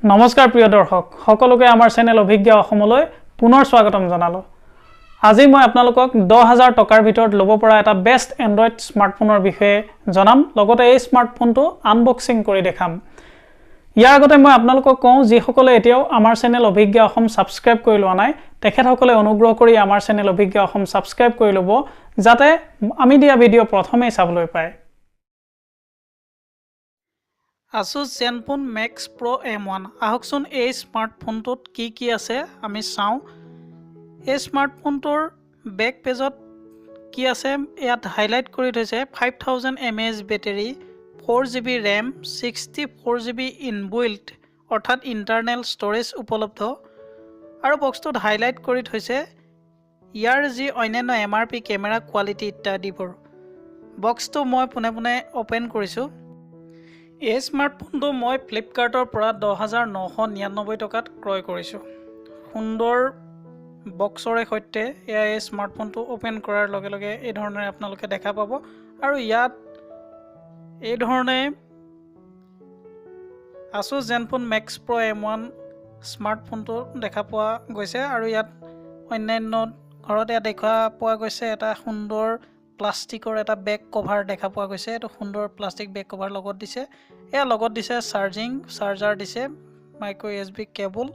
নমস্কাৰ প্ৰিয় দৰ্শক সকলোকে আমাৰ চেনেল অভিজ্ঞা অসমলৈ পুনৰ স্বাগতম জনালো। আজি মই আপোনালোকক 10,000 টকাৰ ভিতৰত ল'ব পৰা এটা বেষ্ট এন্ড্ৰইড স্মাৰ্টফোনৰ বিষয়ে জনাম, লগতে এই স্মাৰ্টফোনটো আনবক্সিং কৰি দেখাম। ইয়াৰ আগতে মই আপোনালোকক কওঁ, যিসকলে এতিয়াও আমাৰ চেনেল অভিজ্ঞা অসম সাবস্ক্ৰাইব কৰি লোৱা নাই, তেখেতসকলে অনুগ্ৰহ কৰি আমাৰ চেনেল অভিজ্ঞা অসম সাবস্ক্ৰাইব কৰি ল'ব, যাতে আমি দিয়া ভিডিঅ' প্ৰথমেই চাবলৈ পায়। Asus Zenfone Max Pro M1 আহকচোন এই স্মাৰ্টফোনটোত কি আছে আমি চাওঁ। এই স্মাৰ্টফোনটোৰ বেক পেজত কি আছে ইয়াত হাইলাইট কৰি থৈছে 5000 mAh battery, 4GB RAM, 64GB inbuilt অৰ্থাৎ ইণ্টাৰনেল ষ্ট'ৰেজ উপলব্ধ, আৰু বক্সটোত হাইলাইট কৰি থৈছে ইয়াৰ যি অন্যান্য MRP কেমেৰা কোৱালিটি ইত্যাদিবোৰ। বক্সটো মই পোনে অপেন কৰিছোঁ। এই স্মাৰ্টফোনটো মই ফ্লিপকাৰ্টৰ পৰা 10,999 টকাত ক্ৰয় কৰিছোঁ। সুন্দৰ বক্সৰে সৈতে এই স্মাৰ্টফোনটো অপেন কৰাৰ লগে লগে এই ধৰণে আপোনালোকে দেখা পাব, আৰু ইয়াত এই ধৰণে Asus Zenfone Max Pro M1 স্মাৰ্টফোনটো দেখা পোৱা গৈছে, আৰু ইয়াত অন্যান্য ঘৰত দেখা পোৱা গৈছে এটা সুন্দৰ প্লাষ্টিকৰ এটা বেক কভাৰ দেখা পোৱা গৈছে। এইটো সুন্দৰ প্লাষ্টিক বেক কভাৰ লগত দিছে। এয়া লগত দিছে চাৰ্জাৰ দিছে, মাইক্ৰ' USB কেবল,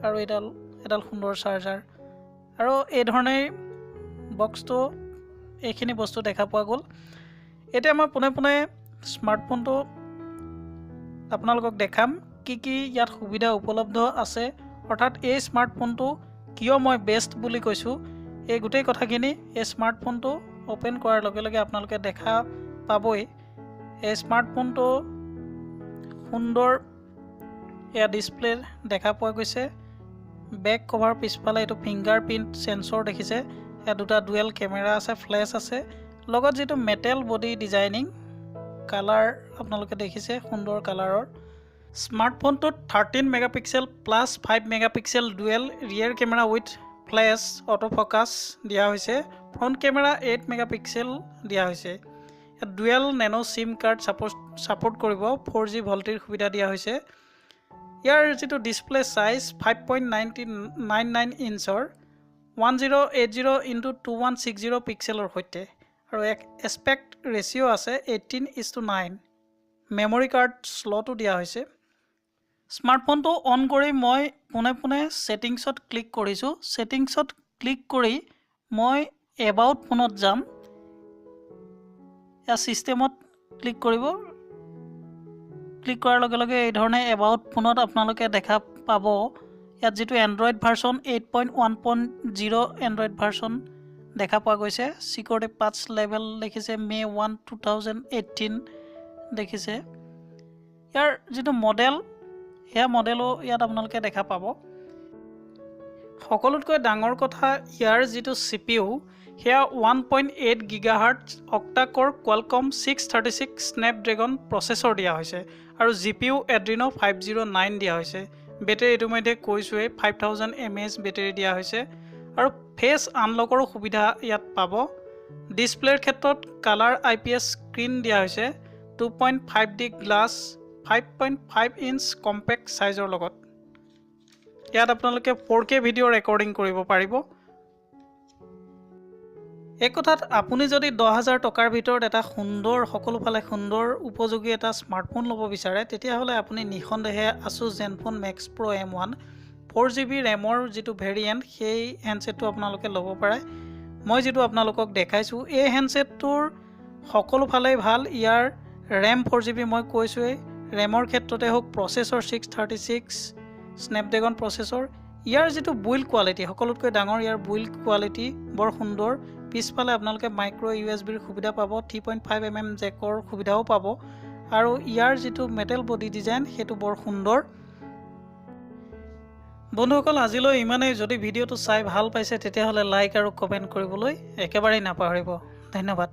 আৰু এডাল সুন্দৰ চাৰ্জাৰ, আৰু এই ধৰণে বক্সটো এইখিনি বস্তু দেখা পোৱা গ'ল। এতিয়া মই পোনে স্মাৰ্টফোনটো আপোনালোকক দেখাম কি ইয়াত সুবিধা উপলব্ধ আছে, অৰ্থাৎ এই স্মাৰ্টফোনটো কিয় মই বেষ্ট বুলি কৈছোঁ। এই গোটেই কথাখিনি এই স্মাৰ্টফোনটো অপেন কৰাৰ লগে লগে আপোনালোকে দেখা পাবই। এই স্মাৰ্টফোনটো সুন্দৰ এয়া ডিছপ্লে দেখা পোৱা গৈছে। বেক কভাৰ পিছফালে এইটো ফিংগাৰপ্ৰিণ্ট সেন্সৰ দেখিছে। ইয়াত দুটা ডুৱেল কেমেৰা আছে, ফ্লেছ আছে, লগত যিটো মেটেল বডি ডিজাইনিং কালাৰ আপোনালোকে দেখিছে, সুন্দৰ কালাৰৰ। স্মাৰ্টফোনটোত 13 megapixel plus 5 megapixel dual rear camera with flash auto focus দিয়া হৈছে। ফ্ৰণ্ট কেমেৰা 8 মেগাপিক্সেল দিয়া হৈছে। ইয়াত dual nano SIM card support কৰিব, 4G ভল্টিৰ সুবিধা দিয়া হৈছে। ইয়াৰ যিটো ডিছপ্লে চাইজ 5.99 ইঞ্চৰ 1080x2160 পিক্সেলৰ সৈতে, আৰু এক এছপেক্ট ৰেচিঅ' আছে 18:9। মেমৰি কাৰ্ড স্লটো দিয়া হৈছে। স্মাৰ্টফোনটো অন কৰি মই পোনে ছেটিংছত ক্লিক কৰিছোঁ। ছেটিংছত ক্লিক কৰি মই এবাউট ফোনত যাম। ইয়াৰ ছিষ্টেমত ক্লিক কৰিব। ক্লিক কৰাৰ লগে লগে এই ধৰণে এবাউট ফোনত আপোনালোকে দেখা পাব। ইয়াত যিটো এণ্ড্ৰইড ভাৰ্চন 8.1.0 এণ্ড্ৰইড ভাৰ্চন দেখা পোৱা গৈছে। চিকিউৰিটি পাটছ লেভেল দেখিছে, May 1, 2018 দেখিছে। ইয়াৰ যিটো মডেল, সেয়া মডেলো ইয়াত আপোনালোকে দেখা পাব। সকলোতকৈ ডাঙৰ কথা, ইয়াৰ যিটো CPU সেয়া 1.8 GHz অক্টা-কোৰ কোৱালকম 636 স্নেপড্ৰেগন প্ৰচেছৰ দিয়া হৈছে, আৰু GPU Adreno 509 দিয়া হৈছে। বেটেৰী ইতিমধ্যে কৈছোঁৱেই 5000 mAh বেটেৰী দিয়া হৈছে, আৰু ফেচ আনলকৰো সুবিধা ইয়াত পাব। ডিছপ্লেৰ ক্ষেত্ৰত কালাৰ IPS স্ক্ৰীন দিয়া হৈছে 2.5D গ্লাছ 5.5 ইঞ্চ কম্পেক্ট চাইজৰ লগত। ইয়াত আপোনালোকে 4K ভিডিঅ' ৰেকৰ্ডিং কৰিব পাৰিব। এই কথাত আপুনি যদি 10,000 টকাৰ ভিতৰত এটা সুন্দৰ, সকলোফালে সুন্দৰ উপযোগী এটা স্মাৰ্টফোন ল'ব বিচাৰে, তেতিয়াহ'লে আপুনি নিঃসন্দেহে Asus Zenfone Max Pro M1 4GB ৰেমৰ যিটো ভেৰিয়েণ্ট, সেই হেণ্ডছেটটো আপোনালোকে ল'ব পাৰে। মই যিটো আপোনালোকক দেখাইছোঁ, এই হেণ্ডছেটটোৰ সকলোফালেই ভাল। ইয়াৰ ৰেম 4GB মই কৈছোঁৱেই, ৰেমৰ ক্ষেত্ৰতে হওক, প্ৰচেছৰ 636 স্নেপড্ৰেগন প্ৰচেছৰ। ইয়াৰ যিটো বিল্ড কোৱালিটি, সকলোতকৈ ডাঙৰ ইয়াৰ বিল্ড কোৱালিটি বৰ সুন্দৰ। পিছফালে আপোনালোকে মাইক্ৰ' USBৰ সুবিধা পাব, 3.5mm জেকৰ সুবিধাও পাব, আৰু ইয়াৰ যিটো মেটেল বডি ডিজাইন সেইটো বৰ সুন্দৰ। বন্ধুসকল, আজিলৈ ইমানেই। যদি ভিডিঅ'টো চাই ভাল পাইছে তেতিয়াহ'লে লাইক আৰু কমেণ্ট কৰিবলৈ একেবাৰেই নাপাহৰিব। ধন্যবাদ।